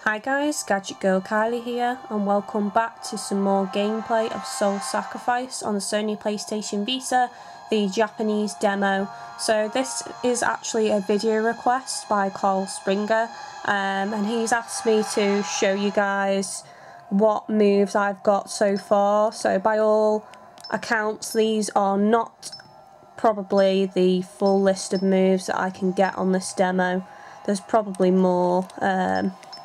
Hi guys, GadgetGirlKylie here, and welcome back to some more gameplay of Soul Sacrifice on the Sony PlayStation Vita, the Japanese demo. So this is actually a video request by Carl Springer, and he's asked me to show you guys what moves I've got so far. So by all accounts, these are not probably the full list of moves that I can get on this demo. There's probably more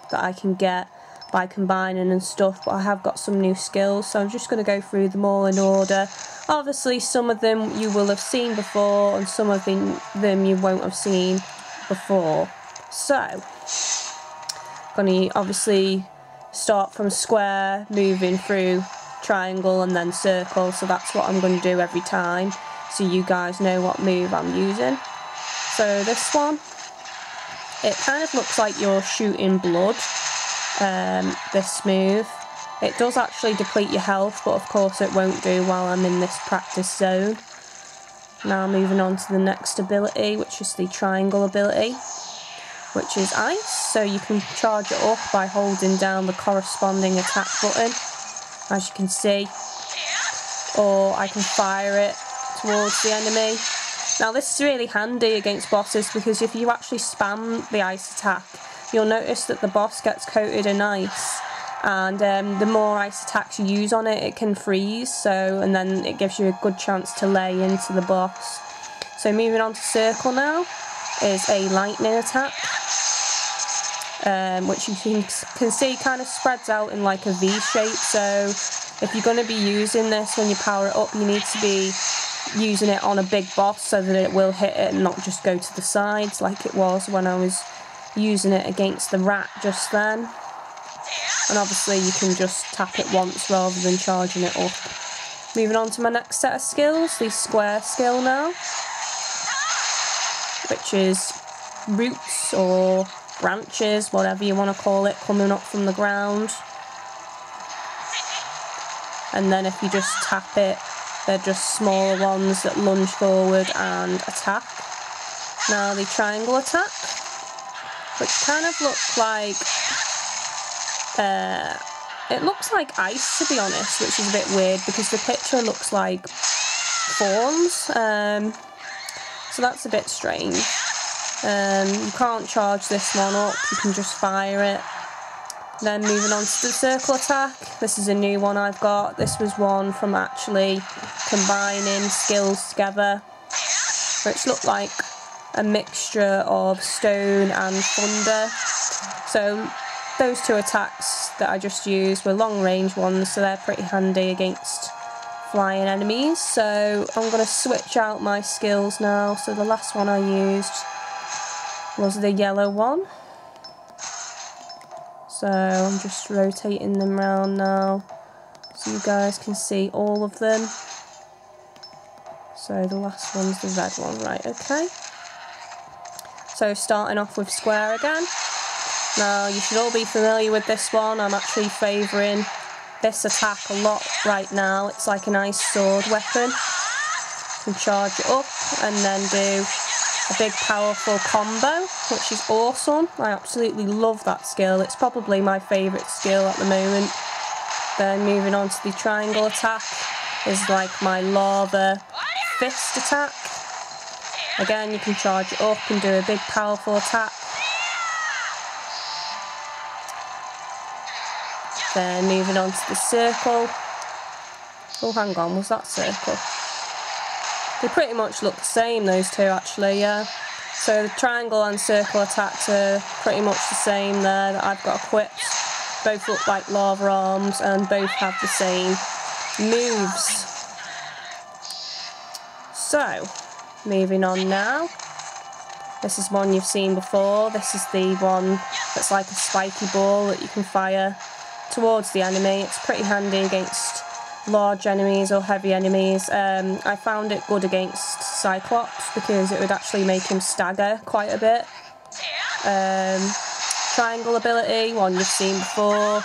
that I can get by combining and stuff, but I have got some new skills, so I'm just going to go through them all in order. Obviously some of them you will have seen before and some of them you won't have seen before. So I'm going to obviously start from square, moving through triangle and then circle, so that's what I'm going to do every time, so you guys know what move I'm using. So this one, it kind of looks like you're shooting blood, this move. It does actually deplete your health, but of course it won't do while I'm in this practice zone. Now moving on to the next ability, which is the triangle ability, which is ice. So you can charge it up by holding down the corresponding attack button, as you can see, or I can fire it towards the enemy. Now this is really handy against bosses, because if you actually spam the ice attack, you'll notice that the boss gets coated in ice, and the more ice attacks you use on it, it can freeze, and then it gives you a good chance to lay into the boss. So moving on to circle now is a lightning attack, which you can see kind of spreads out in like a V shape. So if you're going to be using this when you power it up, you need to be using it on a big boss so that it will hit it and not just go to the sides like it was when I was using it against the rat just then. And obviously you can just tap it once rather than charging it up. Moving on to my next set of skills, the square skill now, which is roots or branches, whatever you want to call it, coming up from the ground. And then if you just tap it, they're just smaller ones that lunge forward and attack. Now the triangle attack, which kind of looks like, it looks like ice, to be honest, which is a bit weird because the picture looks like thorns, so that's a bit strange. You can't charge this one up, you can just fire it. Then moving on to the circle attack, this is a new one I've got. This was one from actually combining skills together, which looked like a mixture of stone and thunder. So those two attacks that I just used were long range ones, so they're pretty handy against flying enemies. So I'm going to switch out my skills now. So the last one I used was the yellow one. So I'm just rotating them around now so you guys can see all of them. So the last one's the red one, right, okay. So starting off with square again. Now you should all be familiar with this one. I'm actually favouring this attack a lot right now. It's like an ice sword weapon. You can charge it up and then do a big powerful combo, which is awesome. I absolutely love that skill. It's probably my favourite skill at the moment. Then moving on to the triangle attack is like my lava fist attack. Again, you can charge it up and do a big powerful attack. Then moving on to the circle. Oh, hang on, was that circle? They pretty much look the same, those two actually, yeah. So the triangle and circle attacks are pretty much the same there that I've got equipped. Both look like lava arms and both have the same moves. So, moving on now. This is one you've seen before. This is the one that's like a spiky ball that you can fire towards the enemy. It's pretty handy against large enemies or heavy enemies. I found it good against Cyclops because it would actually make him stagger quite a bit. Triangle ability, one you've seen before,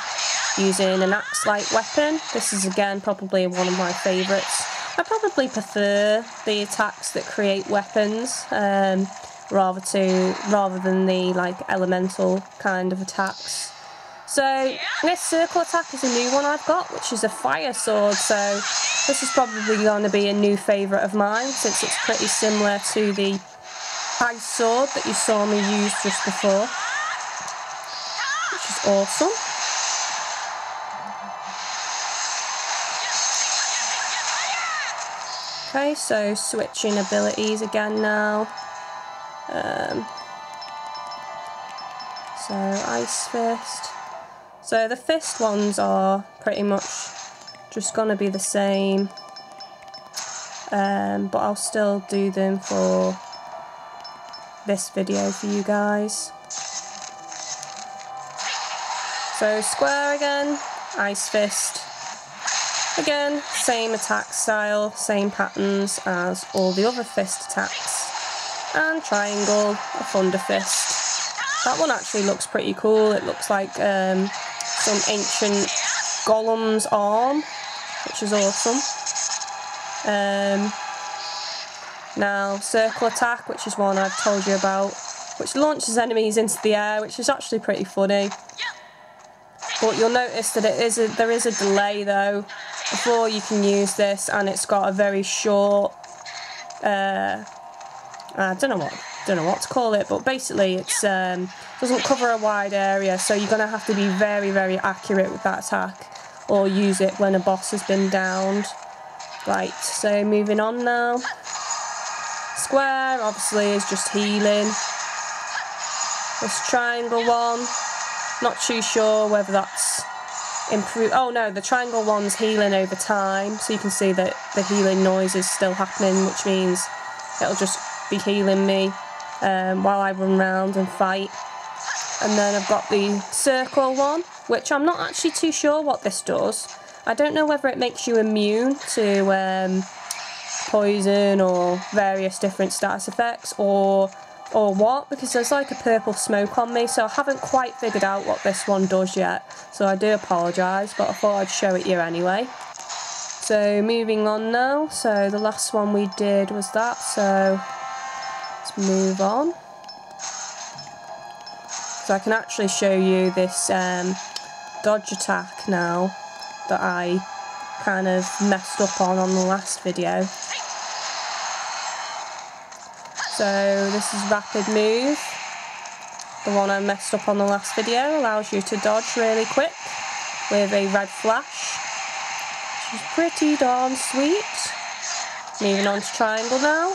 using an axe-like weapon. This is again probably one of my favourites. I probably prefer the attacks that create weapons rather than the like elemental kind of attacks. So this circle attack is a new one I've got, which is a fire sword. So this is probably going to be a new favourite of mine, since it's pretty similar to the ice sword that you saw me use just before, which is awesome. Okay, so switching abilities again now. So Ice Fist. So the fist ones are pretty much just gonna be the same, but I'll still do them for this video for you guys. So square again, Ice Fist. Again, same attack style, same patterns as all the other fist attacks. And triangle, a thunder fist. That one actually looks pretty cool. It looks like some ancient golem's arm, which is awesome. Now, circle attack, which is one I've told you about, which launches enemies into the air, which is actually pretty funny. But you'll notice that there is a delay though before you can use this, and it's got a very short, I don't know what to call it, but basically it's doesn't cover a wide area, so you're gonna have to be very, very accurate with that attack, or use it when a boss has been downed. Right, so moving on now. Square obviously is just healing. This triangle one, not too sure whether that's improved. Oh no, the triangle one's healing over time, so you can see that the healing noise is still happening, which means it'll just be healing me while I run around and fight. And then I've got the circle one, which I'm not actually too sure what this does. I don't know whether it makes you immune to poison or various different status effects, or what, because there's like a purple smoke on me, so I haven't quite figured out what this one does yet, so I do apologise, but I thought I'd show it you anyway. So moving on now, so the last one we did was that, so let's move on. So I can actually show you this dodge attack now that I kind of messed up on the last video. So this is rapid move. The one I messed up on the last video allows you to dodge really quick with a red flash, which is pretty darn sweet. Moving on to triangle now.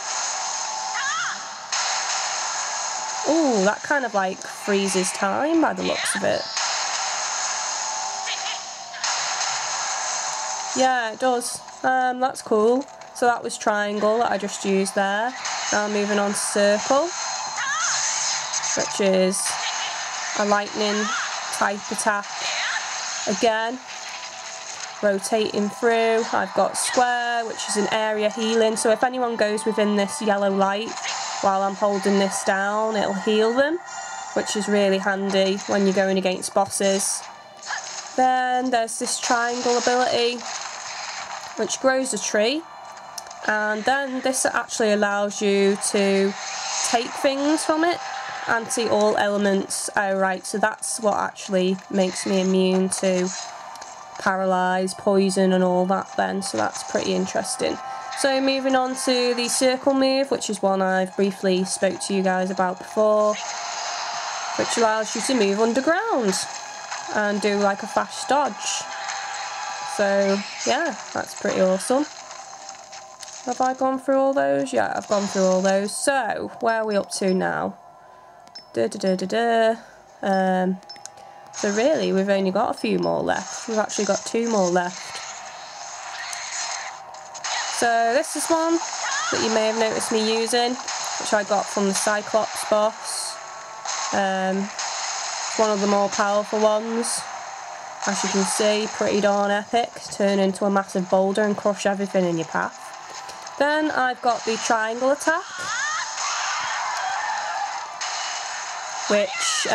Ooh, that kind of like freezes time by the looks of it. Yeah, it does. That's cool. So that was triangle that I just used there. Now moving on to circle, which is a lightning type attack. Again, rotating through. I've got square, which is an area healing. So if anyone goes within this yellow light while I'm holding this down, it'll heal them, which is really handy when you're going against bosses. Then there's this triangle ability, which grows a tree. And then this actually allows you to take things from it, anti all elements. Oh right, so that's what actually makes me immune to paralyze, poison and all that then, so that's pretty interesting. So moving on to the circle move, which is one I've briefly spoke to you guys about before, which allows you to move underground and do like a fast dodge. So yeah, that's pretty awesome. Have I gone through all those? Yeah, I've gone through all those. So, where are we up to now? So really, we've only got a few more left. We've actually got 2 more left. So, this is one that you may have noticed me using, which I got from the Cyclops boss. One of the more powerful ones. As you can see, pretty darn epic. Turn into a massive boulder and crush everything in your path. Then I've got the triangle attack, which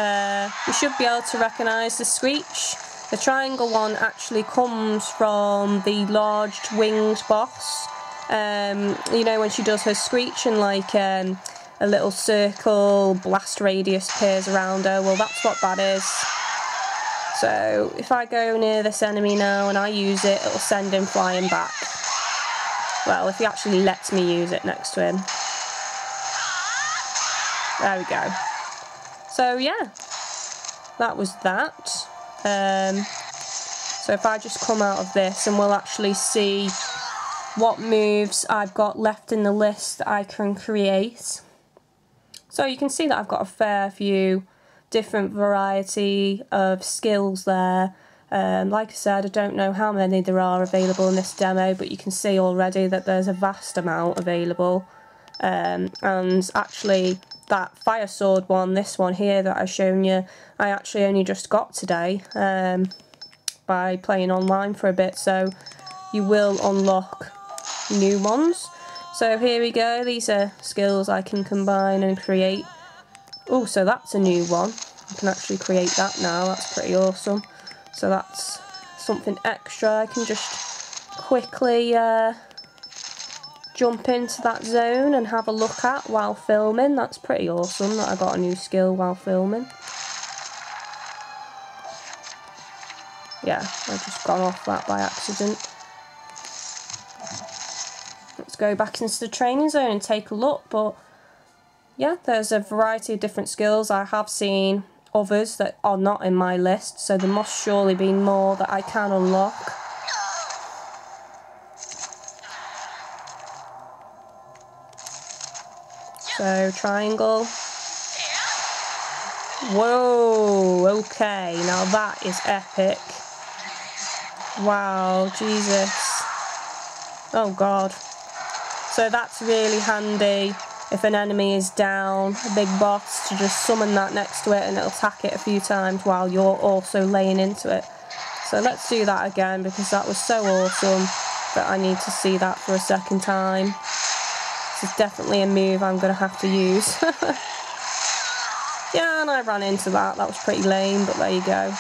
you should be able to recognise the screech. The triangle one actually comes from the large winged boss. You know, when she does her screech and like a little circle blast radius appears around her, well that's what that is. So if I go near this enemy now and I use it, it'll send him flying back. Well, if he actually lets me use it next to him. There we go. So yeah, that was that. So if I just come out of this, and we'll actually see what moves I've got left in the list that I can create. So you can see that I've got a fair few different variety of skills there. Like I said, I don't know how many there are available in this demo, but you can see already that there's a vast amount available. And actually that fire sword one, this one here that I've shown you, I actually only just got today by playing online for a bit, so you will unlock new ones. So here we go, these are skills I can combine and create. Oh, so that's a new one. I can actually create that now, that's pretty awesome. So that's something extra. I can just quickly jump into that zone and have a look at while filming. That's pretty awesome that I got a new skill while filming. Yeah, I've just gone off that by accident. Let's go back into the training zone and take a look. But yeah, there's a variety of different skills. I have seen others that are not in my list, so there must surely be more that I can unlock. So triangle. Whoa, okay, now that is epic. Wow, Jesus. Oh God. So that's really handy if an enemy is down, a big boss, to just summon that next to it and it'll attack it a few times while you're also laying into it. So let's do that again because that was so awesome that I need to see that for a second time. This is definitely a move I'm going to have to use. Yeah, and I ran into that. That was pretty lame, but there you go.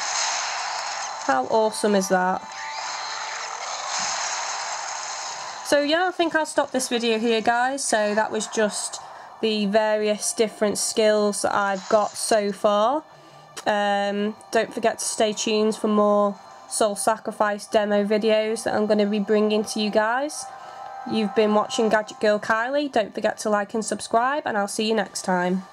How awesome is that? So yeah, I think I'll stop this video here, guys. So that was just the various different skills that I've got so far. Don't forget to stay tuned for more Soul Sacrifice demo videos that I'm going to be bringing to you guys. You've been watching GadgetGirlKylie. Don't forget to like and subscribe, and I'll see you next time.